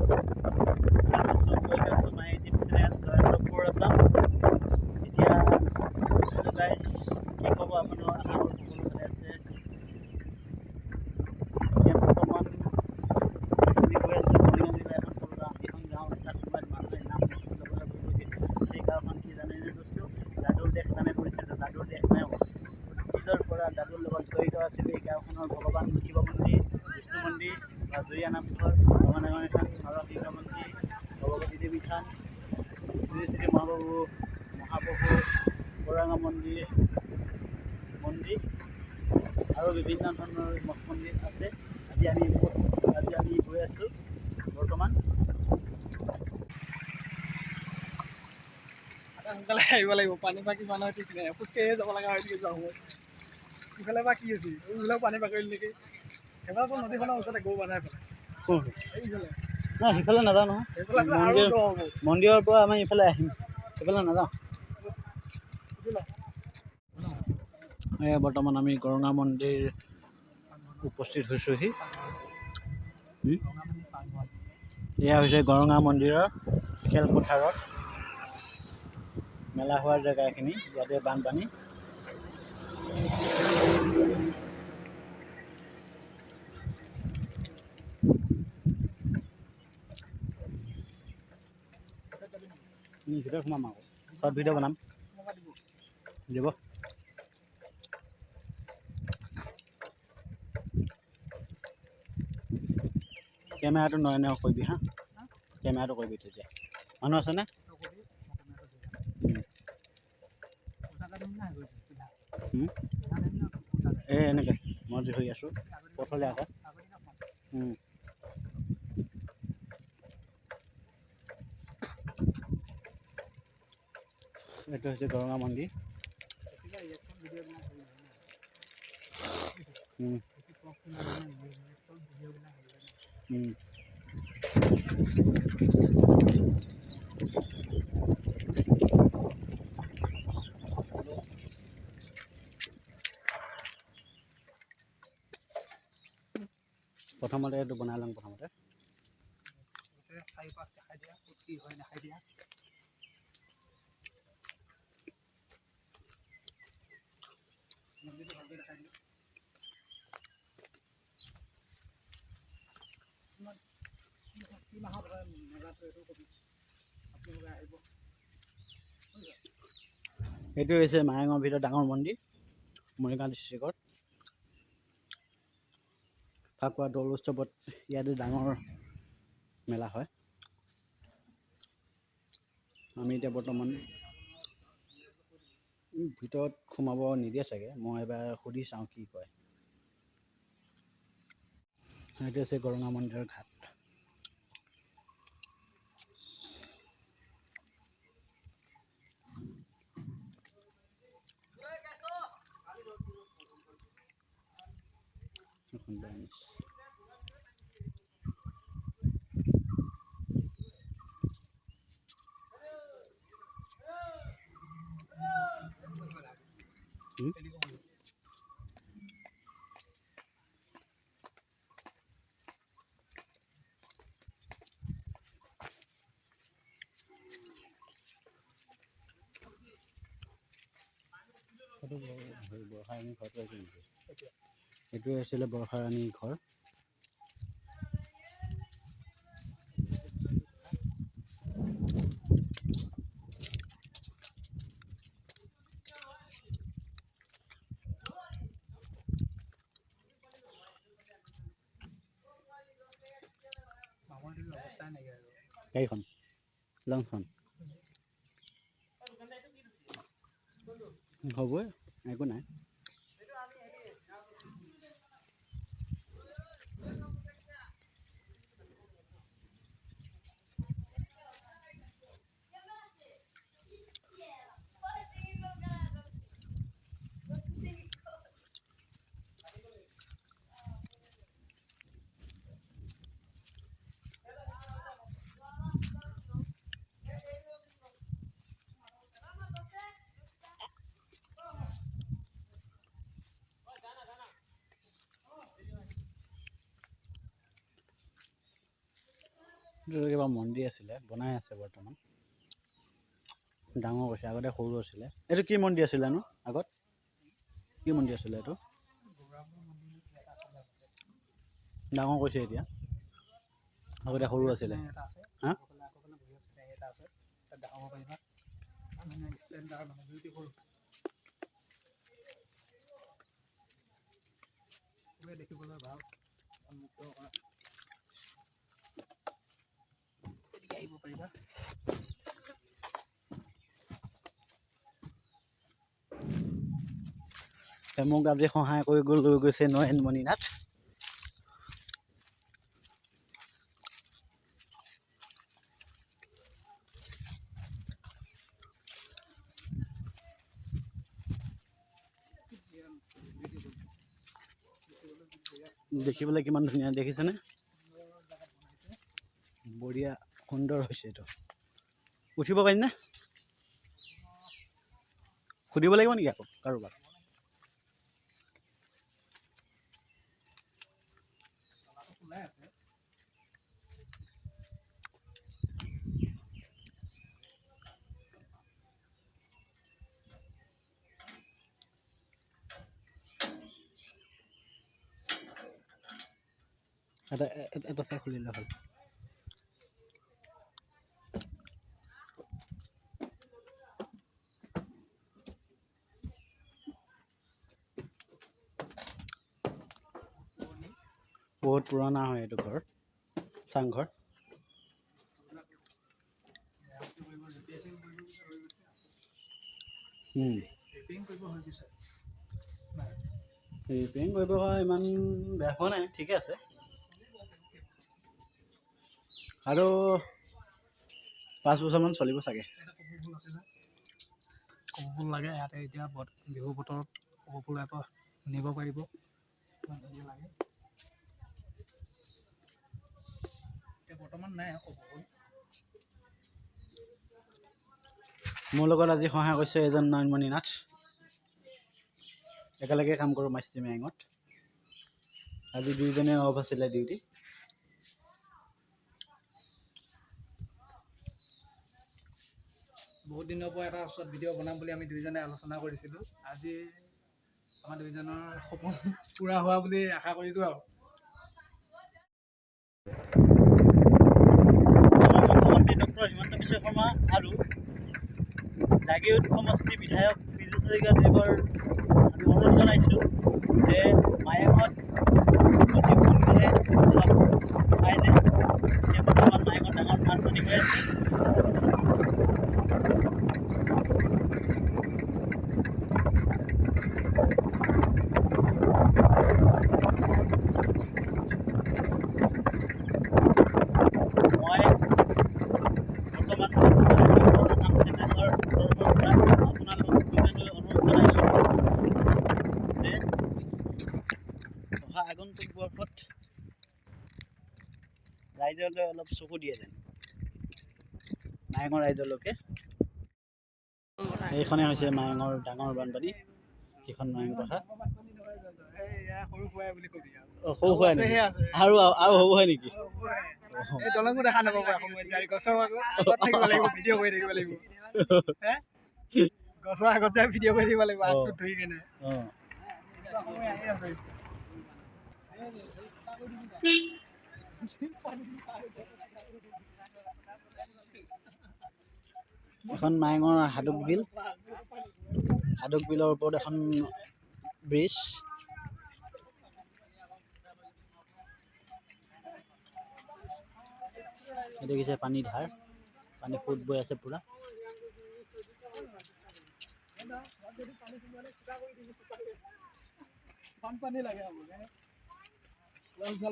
Welcome to my YouTube channel Joyantapur Assam. এতিয়া hello guys, কি ক'ব আপোনাৰ আহাৰ সকলো ভালে আছে? এতিয়া বৰ্তমান আমি গৈ আছোঁ মৰিগাঁও এখন সৰু গাঁও। এখন গাঁৱত এটা সময়ত মানুহে নাম ল'বলৈ গৈছিল। সেই গাঁওখন কি জানেনে বস্তু? দাদুৰ দেশ নামে পৰিচিত। দাদুৰ দেশ নাই অতীতৰ পৰা দাদুৰ লগত জড়িত আছিল এই গাঁওখনৰ ভগৱান শিৱ মন্দিৰ, বিষ্ণু মন্দিৰ, জুৰীয়া নামঘৰ, ৰঙানাগাঁও থান, নৰসিংহ মন্দিৰ, ভগৱতী দেৱী থান, শ্ৰী শ্ৰী মহাপ্ৰভু বৰাঙা মন্দিৰ আৰু বিভিন্ন ধৰণৰ মঠ মন্দিৰ আছে। আজি আমি গৈ আছোঁ বৰ্তমান। সোনকালে আহিব লাগিব, পানী পাকি মানুহ ঠিক নাই, খোজকাঢ়িয়ে যাব লগা হয় নেকি যোৱা সময়ত। ইফালে বা কি হৈছে, এইবিলাক পানী পাকৰিল নেকি? সেইফালে নদীখনৰ ওচৰতে গৰু বান্ধাই পেলাই এইফালে নাই, সিফালে নাযাওঁ নহয়। সেইফালে আৰু দ হ'ব। মন্দিৰৰ পৰা আমি ইফালে আহিম, সেইফালে নাযাওঁ। বৰ্তমান আমি গৰঙা মন্দিৰ উপস্থিত হৈছোঁহি। এয়া হৈছে গৰঙা মন্দিৰৰ খেলপথাৰত মেলা হোৱাৰ জেগাখিনি। ইয়াতে বানপানী। ভিডিঅ' সোমাম আকৌ, চব ভিডিঅ' বনাম দিব। কেমেৰাটো নয়নে কৰিবি হা, কেমেৰাটো কৰিবি তেতিয়া। মানুহ আছেনে? এনেকৈ মই ধৰি আছোঁ পথলে আকৌ। এইটো হৈছে গৰঙা মন্দিৰ। প্ৰথমতে এইটো বনাই লওঁ। প্ৰথমতে চাৰি পাঁচ দেখাই দিয়া, ক'ত কি হয় দেখাই দিয়া। মন্দিৰটো ভালকৈ দেখাই দিয়া। কি মাহত হয় মেলাটো এইটো কবি, আপোনালোকে আহিব। এইটো হৈছে মায়ঙৰ ভিতৰত ডাঙৰ মন্দিৰ, মৰিগাঁও ডিষ্ট্ৰিক্টত। ফাকুৱা দৌল উৎসৱত ইয়াতে ডাঙৰ মেলা হয়। আমি এতিয়া বৰ্তমান ভিতৰত সোমাব নিদিয়ে চাগে, মই এবাৰ সুধি চাওঁ কি কয়। সেইটো হৈছে গৰঙা মন্দিৰৰ ঘাট। বৰষাৰাণী ঘৰটো আছিল নেকি? এইটোৱে আছিলে বৰষাৰাণীৰ ঘৰ। অৱস্থাই নাইকিয়া গাড়ীখন লংখন হ'বই, একো নাই। কিবা মন্দিৰ আছিলে, বনাই আছে বৰ্তমান। ডাঙৰ কৈছে, আগতে সৰু আছিলে। এইটো কি মন্দিৰ আছিলেনো আগত? কি মন্দিৰ আছিলে এইটো? ডাঙৰ কৈছে এতিয়া, আগতে সৰু আছিলে। হা? দেখিবলৈ ভাল আহিব পাৰিবা। মোক আজি সহায় কৰি লৈ গৈছে নয়নমণি নাথ। দেখিবলৈ কিমান ধুনীয়া দেখিছেনে? বঢ়িয়া সুন্দৰ হৈছে এইটো। উঠিব পাৰিম নে? সুধিব লাগিব নেকি আকৌ কাৰোবাক? এটা চাই খুলিলে হ'ল। বহুত পুৰণা হয় এইটো ঘৰ, চাংঘৰ। ৰিপেয়াৰিং কৰিব হয় ইমান বেয়া হোৱা নাই, ঠিকে আছে। আৰু 5 বছৰমান চলিব চাগে। কপৌ লাগে ইয়াতে এতিয়া বিহু বতৰত কপৌ ইয়াৰ পৰা নিব পাৰিব। লাগে এতিয়া বৰ্তমান নাই কপৌ। মোৰ লগত আজি সহায় কৰিছে এজন নয়নমণি নাথ। একেলগে কাম কৰোঁ মাইষ্টী মেৰেঙত। আজি দুইজনে অফ আছিলে ডিউটি। বহুত দিনৰ পৰা এটা ওচৰত ভিডিঅ' বনাম বুলি আমি দুইজনে আলোচনা কৰিছিলোঁ। আজি আমাৰ দুইজনৰ সপোন পূৰা হোৱা বুলি আশা কৰিছোঁ আৰু। মুখ্যমন্ত্ৰী ডক্টৰ হিমন্ত বিশ্ব শৰ্মা আৰু জাগীৰোড সমষ্টিৰ বিধায়ক পীযুষ হাজৰিকাদেৱৰ আমি অনুৰোধ জনাইছোঁ যে মায়েঙত অতি সোনকালে অলপ উঠাই দিয়ে। এতিয়া বৰ্তমান মায়েঙত ডাঙৰ বানপানী হৈ আছে। আগন্তুক বৰ্ষত ৰাইজলৈ অলপ চকু দিয়ে যেন, মায়েঙৰ ৰাইজলৈকে। এইখনে হৈছে মায়েঙৰ ডাঙৰ বানপানী, সেইখন মায়েং পথাৰ। সৰু সুৰাই বুলি কবি সৰু সুৰাই নেকি? আৰু হ'ব হয় নেকি? এই দলঙো দেখা নাপাব সময়ত গছৰ আগত থাকিব লাগিব, ভিডিঅ' কৰি থাকিব লাগিব। গছৰ আগত যাই ভিডিঅ' কৰি থাকিব লাগিব, আগটোত ধৰি কেনে। সময় আহি আছে। এখন মায়েঙৰ হাডুক বিল, হাডুক বিলৰ ওপৰত এখন ব্ৰিজ। দেখিছে পানী ধাৰ, পানী সোঁত বৈ আছে পুৰা। বানপানী লাগে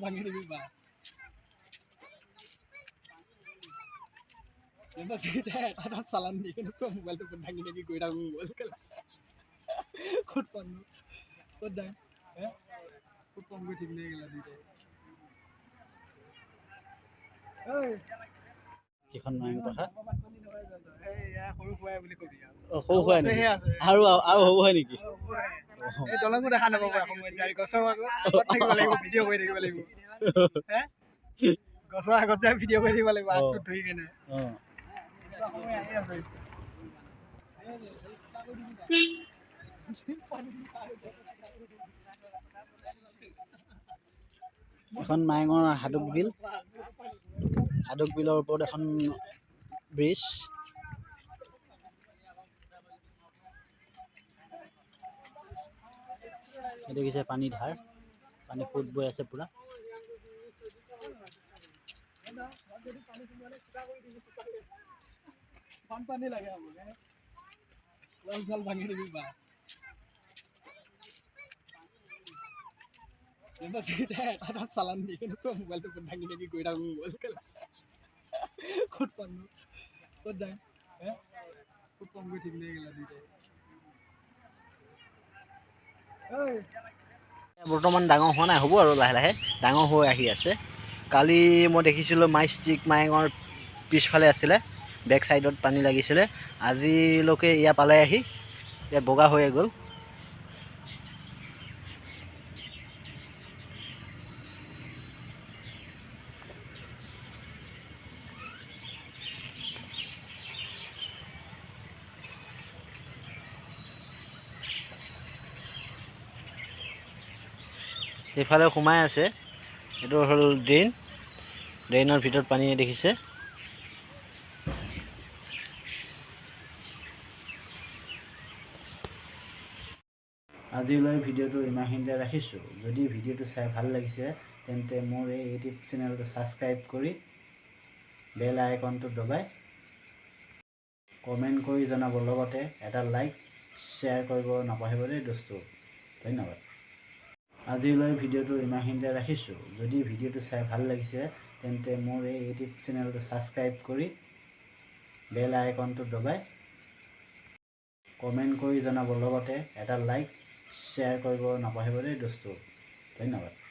ভাঙি দিবি বা এটা চালান দি কিন্তু মোবাইলটো ভাঙি থাকি গৈ থাকো মোবাইল ক'ত পাম ক'ত যাম ক'ত পাম গৈ ঠিক নাই গেলা দুইটাই। এইখন মায়েং পথাৰ। সৰু সুৰাই বুলি কবি সৰু সুৰাই নেকি? আৰু হ'ব হয় নেকি? এই দলঙো দেখা নাপাব সময়ত গছৰ আগত থাকিব লাগিব, ভিডিঅ' কৰি থাকিব লাগিব। গছৰ আগত যাই ভিডিঅ' কৰি দিব লাগিব অঁ। আগটো ধৰি কেনে অঁ সময় আহি আছে এখন মায়ঙৰ হাডুক বিল, হাডুক বিলৰ ওপৰত এখন ব্ৰিজ। এই দেখিছে পানী ধাৰ, পানী সোঁত বৈ আছে পুৰা। বানপানী লাগে আমাক লং চল ভাঙি দিবি বা এটা চালান দি কেনে মোবাইলটো ভাঙি থাকি গৈ থাকোঁ মোবাইল খেলা ক'ত পাম ক'ত যাম ক'ত পাম গৈ ঠিক নাই গেলা দুইটাই বৰ্তমান ডাঙৰ হোৱা নাই, হ'ব আৰু লাহে লাহে ডাঙৰ হৈ আহি আছে। কালি মই দেখিছিলোঁ মায়ঙৰ পিছফালে আছিলে, বেক চাইডত পানী লাগিছিলে। আজিলৈকে ইয়াৰ পালে আহি ইয়াত বগা হৈয়ে গ'ল। সেইফালে সোমাই আছে, এইটো হ'ল ড্ৰেইনৰ ভিতৰত পানী দেখিছে। আজিলৈ ভিডিঅ'টো ইমানখিনিতে ৰাখিছোঁ। যদি ভিডিঅ'টো চাই ভাল লাগিছে তেন্তে মোৰ এই ইউটিউব চেনেলটো ছাবস্ক্ৰাইব কৰি বেল আইকনটো দবাই কমেণ্ট কৰি জনাব, লগতে এটা লাইক শ্বেয়াৰ কৰিব নাপাহৰিব দেই দোস্তো। ধন্যবাদ। আজিলৈ ভিডিঅ'টো ইমানখিনিতে ৰাখিছোঁ। যদি ভিডিঅ'টো চাই ভাল লাগিছে তেন্তে মোৰ এই ইউটিউব চেনেলটো ছাবস্ক্ৰাইব কৰি বেল আইকনটো দবাই কমেণ্ট কৰি জনাব, লগতে এটা লাইক শ্বেয়াৰ কৰিব নাপাহৰিব দেই দোস্তো। ধন্যবাদ।